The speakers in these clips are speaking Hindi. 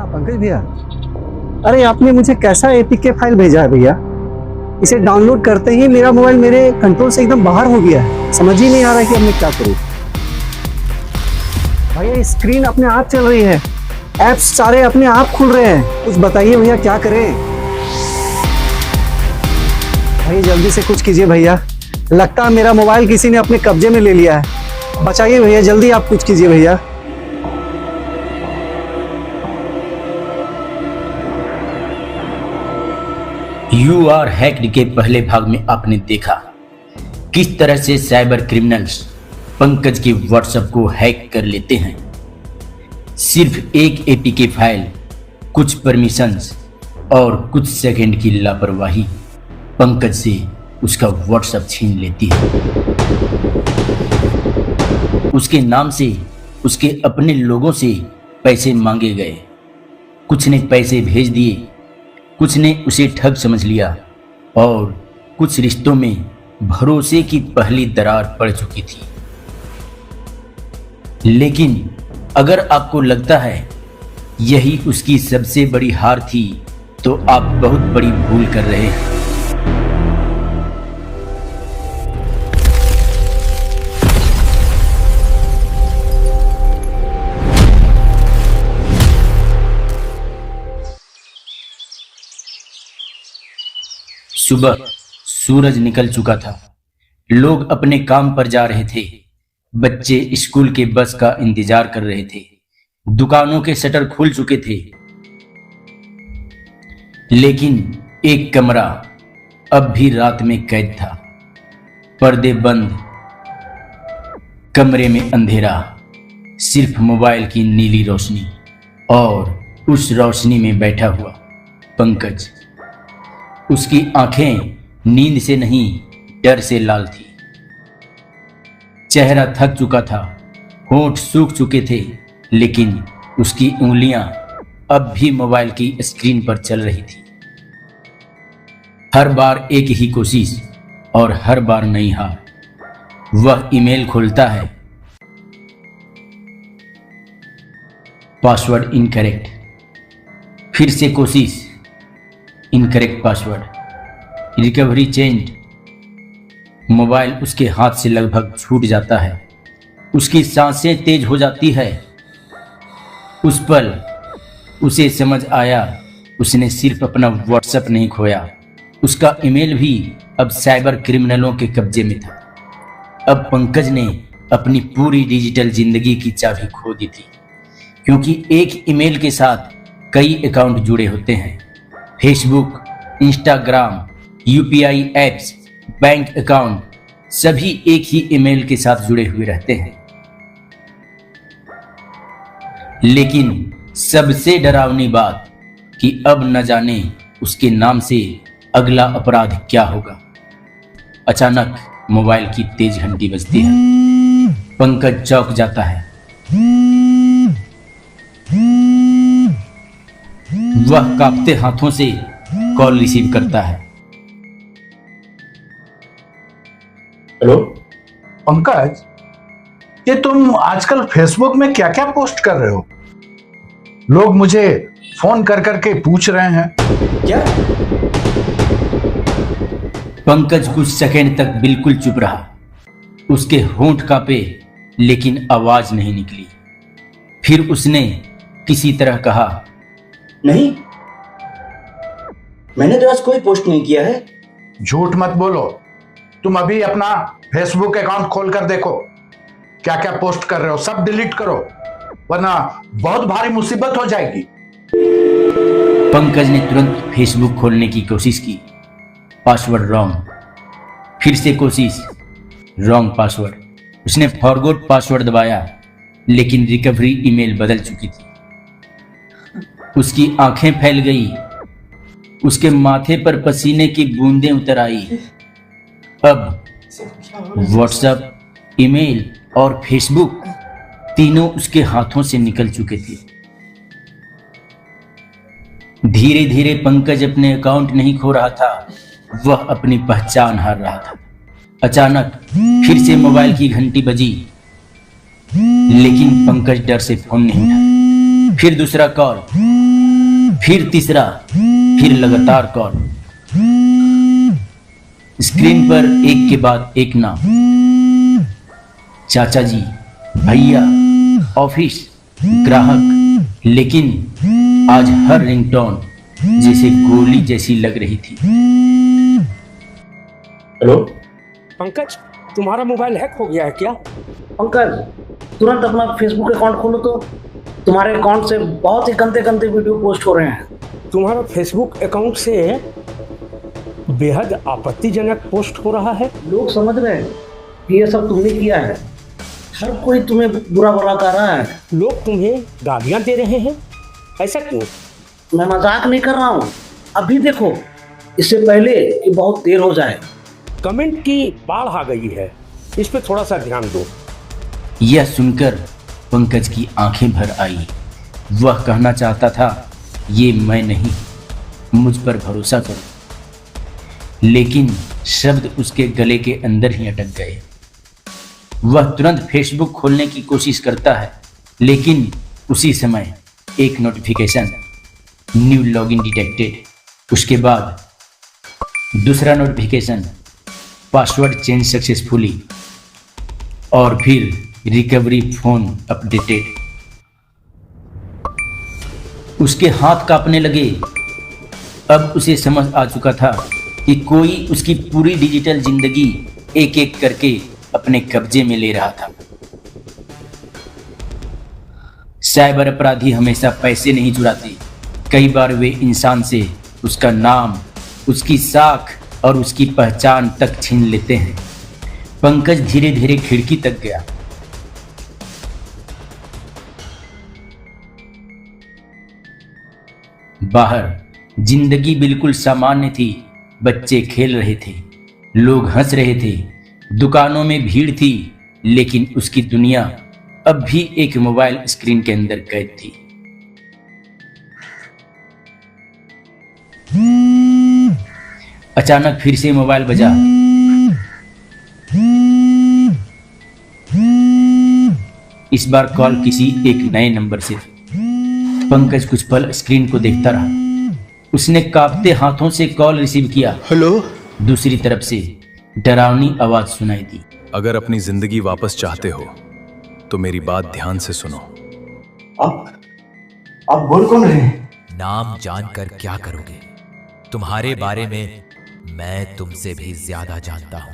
हाँ पंकज भैया, अरे आपने मुझे कैसा एपीके फाइल भेजा है भैया। इसे डाउनलोड करते ही मेरा मोबाइल मेरे कंट्रोल से एकदम बाहर हो गया है। समझ ही नहीं आ रहा है कि अब मैं क्या करूँ। भैया स्क्रीन अपने आप चल रही है, ऐप्स सारे अपने आप खुल रहे हैं। कुछ बताइए भैया क्या करें। भैया जल्दी से कुछ कीजिए भैया, लगता है मेरा मोबाइल किसी ने अपने कब्जे में ले लिया है। बचाइए भैया, जल्दी आप कुछ कीजिए भैया। यू आर हैक्ड के पहले भाग में आपने देखा किस तरह से साइबर क्रिमिनल्स पंकज के व्हाट्सएप को हैक कर लेते हैं। सिर्फ एक एपीके फाइल, कुछ परमिशंस और कुछ सेकंड की लापरवाही पंकज से उसका व्हाट्सएप छीन लेती है। उसके नाम से उसके अपने लोगों से पैसे मांगे गए। कुछ ने पैसे भेज दिए, कुछ ने उसे ठग समझ लिया और कुछ रिश्तों में भरोसे की पहली दरार पड़ चुकी थी। लेकिन अगर आपको लगता है यही उसकी सबसे बड़ी हार थी, तो आप बहुत बड़ी भूल कर रहे हैं। सुबह सूरज निकल चुका था। लोग अपने काम पर जा रहे थे। बच्चे स्कूल के बस का इंतजार कर रहे थे। दुकानों के शटर खुल चुके थे। लेकिन एक कमरा अब भी रात में कैद था। पर्दे बंद, कमरे में अंधेरा, सिर्फ मोबाइल की नीली रोशनी और उस रोशनी में बैठा हुआ पंकज। उसकी आंखें नींद से नहीं, डर से लाल थी। चेहरा थक चुका था, होंठ सूख चुके थे, लेकिन उसकी उंगलियां अब भी मोबाइल की स्क्रीन पर चल रही थी। हर बार एक ही कोशिश और हर बार नई हार। वह ईमेल खोलता है, पासवर्ड इनकरेक्ट। फिर से कोशिश, incorrect password, recovery changed. Mobile उसके हाथ से लगभग छूट जाता है। उसकी सांसें तेज हो जाती है। उस पल उसे समझ आया, उसने सिर्फ अपना व्हाट्सएप नहीं खोया, उसका ईमेल भी अब साइबर क्रिमिनलों के कब्जे में था। अब पंकज ने अपनी पूरी डिजिटल जिंदगी की चाबी खो दी थी, क्योंकि एक ईमेल के साथ कई अकाउंट जुड़े होते हैं। Facebook, Instagram, UPI apps, bank account, सभी एक ही ईमेल के साथ जुड़े हुए रहते हैं। लेकिन सबसे डरावनी बात कि अब न जाने उसके नाम से अगला अपराध क्या होगा। अचानक मोबाइल की तेज घंटी बजती है। पंकज चौंक जाता है। वह कांपते हाथों से कॉल रिसीव करता है। हेलो पंकज, ये तुम आजकल फेसबुक में क्या क्या पोस्ट कर रहे हो? लोग मुझे फोन कर करके पूछ रहे हैं। क्या? पंकज कुछ सेकंड तक बिल्कुल चुप रहा। उसके होंठ कांपे, लेकिन आवाज नहीं निकली। फिर उसने किसी तरह कहा, नहीं, मैंने तो आज कोई पोस्ट नहीं किया है। झूठ मत बोलो। तुम अभी अपना फेसबुक अकाउंट खोल कर देखो, क्या क्या पोस्ट कर रहे हो सब डिलीट करो, वरना बहुत भारी मुसीबत हो जाएगी। पंकज ने तुरंत फेसबुक खोलने की कोशिश की। Password wrong. फिर से कोशिश, रॉन्ग पासवर्ड। उसने फॉरगॉट पासवर्ड दबाया, लेकिन रिकवरी ईमेल बदल चुकी थी। उसकी आंखें फैल गई। उसके माथे पर पसीने की बूंदें उतर आई। अब व्हाट्सएप, ईमेल और फेसबुक तीनों उसके हाथों से निकल चुके थे। धीरे धीरे पंकज अपने अकाउंट नहीं खो रहा था, वह अपनी पहचान हार रहा था। अचानक फिर से मोबाइल की घंटी बजी, लेकिन पंकज डर से फोन नहीं उठाया। फिर दूसरा कॉल, फिर तीसरा, फिर लगातार कॉल। स्क्रीन पर एक के बाद एक नाम, चाचा जी, भैया, ऑफिस, ग्राहक। लेकिन आज हर रिंगटोन जैसे गोली जैसी लग रही थी। हेलो पंकज, तुम्हारा मोबाइल हैक हो गया है क्या? पंकज, तुरंत अपना फेसबुक अकाउंट खोलो तो तुम्हारे अकाउंट से बहुत ही गंदे गंदे वीडियो पोस्ट हो रहे हैं। तुम्हारा फेसबुक अकाउंट से बेहद आपत्तिजनक पोस्ट हो रहा है। लोग समझ रहे हैं कि ये सब तुमने किया है। हर कोई तुम्हें बुरा बुरा कह रहा है। लोग तुम्हें गालियां दे रहे हैं, ऐसा क्यों? मैं मजाक नहीं कर रहा हूँ। अभी देखो, इससे पहले कि बहुत देर हो जाए। कमेंट की बाढ़ आ गई है, इस पे थोड़ा सा ध्यान दो। यह सुनकर पंकज की आंखें भर आई। वह कहना चाहता था, ये मैं नहीं, मुझ पर भरोसा करो। लेकिन शब्द उसके गले के अंदर ही अटक गए। वह तुरंत फेसबुक खोलने की कोशिश करता है, लेकिन उसी समय एक नोटिफिकेशन, न्यू लॉगिन डिटेक्टेड। उसके बाद दूसरा नोटिफिकेशन, पासवर्ड चेंज सक्सेसफुली। और फिर रिकवरी फोन अपडेटेड। उसके हाथ कांपने लगे। अब उसे समझ आ चुका था कि कोई उसकी पूरी डिजिटल जिंदगी एक एक करके अपने कब्जे में ले रहा था। साइबर अपराधी हमेशा पैसे नहीं चुराते, कई बार वे इंसान से उसका नाम, उसकी साख और उसकी पहचान तक छीन लेते हैं। पंकज धीरे धीरे खिड़की तक गया। बाहर जिंदगी बिल्कुल सामान्य थी। बच्चे खेल रहे थे, लोग हंस रहे थे, दुकानों में भीड़ थी। लेकिन उसकी दुनिया अब भी एक मोबाइल स्क्रीन के अंदर कैद थी। अचानक फिर से मोबाइल बजा। इस बार कॉल किसी एक नए नंबर से थी। पंकज कुछ पल स्क्रीन को देखता रहा। उसने कांपते हाथों से कॉल रिसीव किया। हेलो। दूसरी तरफ से डरावनी आवाज सुनाई दी। अगर अपनी जिंदगी वापस चाहते हो तो मेरी बात ध्यान से सुनो। आप बोल कौन रहे हैं? नाम जानकर क्या करोगे? तुम्हारे बारे में मैं तुमसे भी ज्यादा जानता हूं।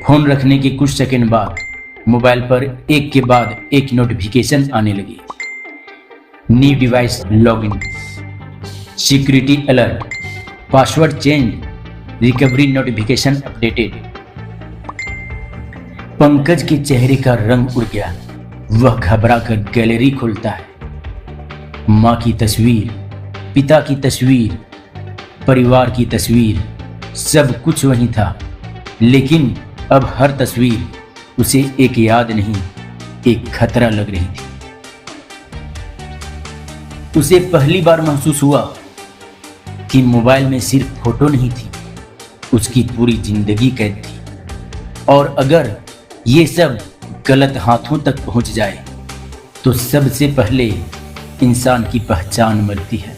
फोन रखने के कुछ सेकंड बाद मोबाइल पर एक के बाद एक नोटिफिकेशन आने लगे। New device login, security alert, password change, recovery notification updated. Pankaj के चेहरे का रंग उड़ गया। वह घबरा कर गैलरी खोलता है। माँ की तस्वीर, पिता की तस्वीर, परिवार की तस्वीर, सब कुछ वहीं था। लेकिन अब हर तस्वीर उसे एक याद नहीं, एक खतरा लग रही थी। उसे पहली बार महसूस हुआ कि मोबाइल में सिर्फ फोटो नहीं थी, उसकी पूरी जिंदगी कैद थी। और अगर ये सब गलत हाथों तक पहुंच जाए तो सबसे पहले इंसान की पहचान मरती है।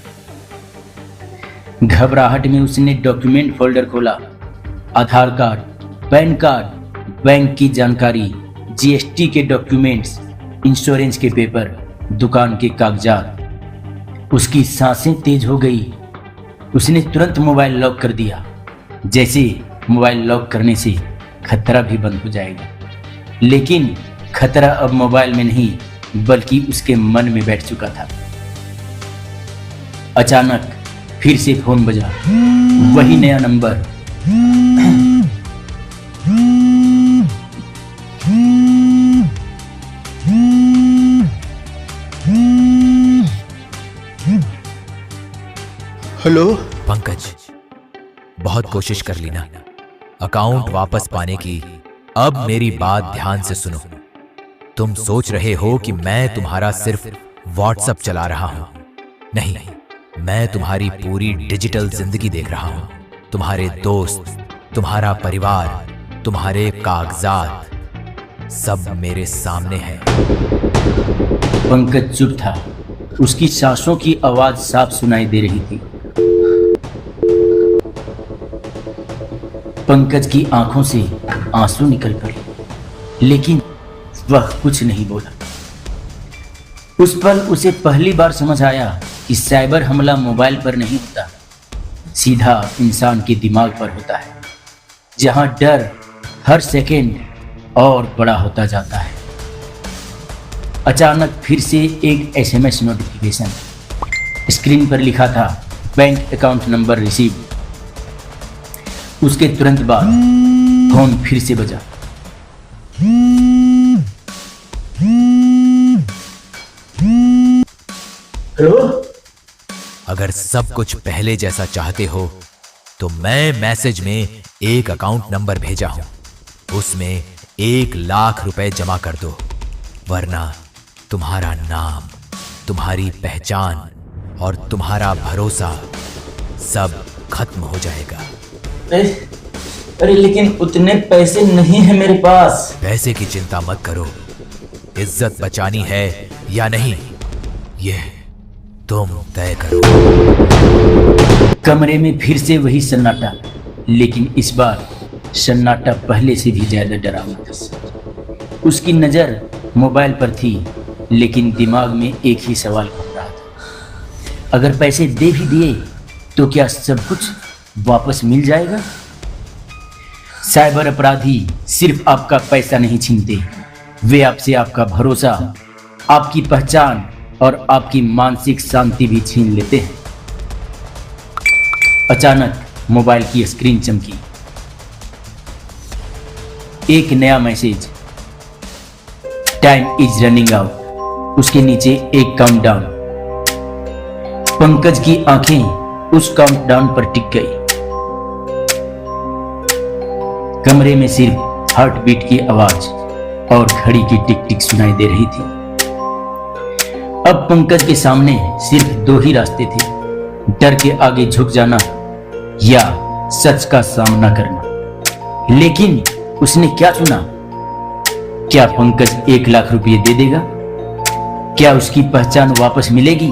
घबराहट में उसने डॉक्यूमेंट फोल्डर खोला। आधार कार्ड, पैन कार्ड, बैंक की जानकारी, जीएसटी के डॉक्यूमेंट्स, इंश्योरेंस के पेपर, दुकान के कागजात। उसकी सांसें तेज हो गई। उसने तुरंत मोबाइल लॉक कर दिया, जैसे मोबाइल लॉक करने से खतरा भी बंद हो जाएगा। लेकिन खतरा अब मोबाइल में नहीं बल्कि उसके मन में बैठ चुका था। अचानक फिर से फोन बजा। वही नया नंबर। हेलो। पंकज, बहुत कोशिश कर ली ना अकाउंट वापस पाने की। अब मेरी बात ध्यान से सुनो। तुम सोच रहे हो कि मैं तुम्हारा सिर्फ व्हाट्सएप चला रहा हूं। नहीं, मैं तुम्हारी पूरी डिजिटल जिंदगी देख रहा हूं। तुम्हारे दोस्त, तुम्हारा परिवार, तुम्हारे कागजात सब मेरे सामने हैं। पंकज चुप था। उसकी सांसों की आवाज साफ सुनाई दे रही थी। पंकज की आंखों से आंसू निकल पड़े, लेकिन वह कुछ नहीं बोला। उस पल उसे पहली बार समझ आया कि साइबर हमला मोबाइल पर नहीं होता, सीधा इंसान के दिमाग पर होता है, जहां डर हर सेकेंड और बड़ा होता जाता है। अचानक फिर से एक एसएमएस नोटिफिकेशन। स्क्रीन पर लिखा था बैंक अकाउंट नंबर रिसीव। उसके तुरंत बाद फोन फिर से बजा। हेलो। अगर सब कुछ पहले जैसा चाहते हो तो मैं मैसेज में एक अकाउंट नंबर भेजा हूं, उसमें 1,00,000 रुपए जमा कर दो, वरना तुम्हारा नाम, तुम्हारी पहचान और तुम्हारा भरोसा सब खत्म हो जाएगा। अरे लेकिन उतने पैसे नहीं है मेरे पास। पैसे की चिंता मत करो, इज्जत बचानी है या नहीं, यह तुम तय करो। कमरे में फिर से वही सन्नाटा, लेकिन इस बार सन्नाटा पहले से भी ज्यादा डरावना था। उसकी नजर मोबाइल पर थी, लेकिन दिमाग में एक ही सवाल घूम रहा था। अगर पैसे दे भी दिए तो क्या सब कुछ वापस मिल जाएगा? साइबर अपराधी सिर्फ आपका पैसा नहीं छीनते, वे आपसे आपका भरोसा, आपकी पहचान और आपकी मानसिक शांति भी छीन लेते हैं। अचानक मोबाइल की स्क्रीन चमकी। एक नया message, time is running out. उसके नीचे एक काउंटडाउन। पंकज की आंखें उस काउंटडाउन पर टिक गई। कमरे में सिर्फ हार्ट बीट की आवाज और घड़ी की टिक टिक सुनाई दे रही थी। अब पंकज के सामने सिर्फ दो ही रास्ते थे, डर के आगे झुक जाना या सच का सामना करना। लेकिन उसने क्या चुना? क्या पंकज 1,00,000 रुपये दे देगा? क्या उसकी पहचान वापस मिलेगी?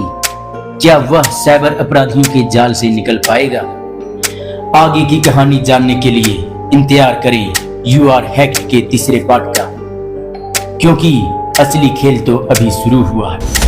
क्या वह साइबर अपराधियों के जाल से निकल पाएगा? आगे की कहानी जानने के लिए इंतजार करें यू आर हैक्ड के तीसरे पार्ट का, क्योंकि असली खेल तो अभी शुरू हुआ है।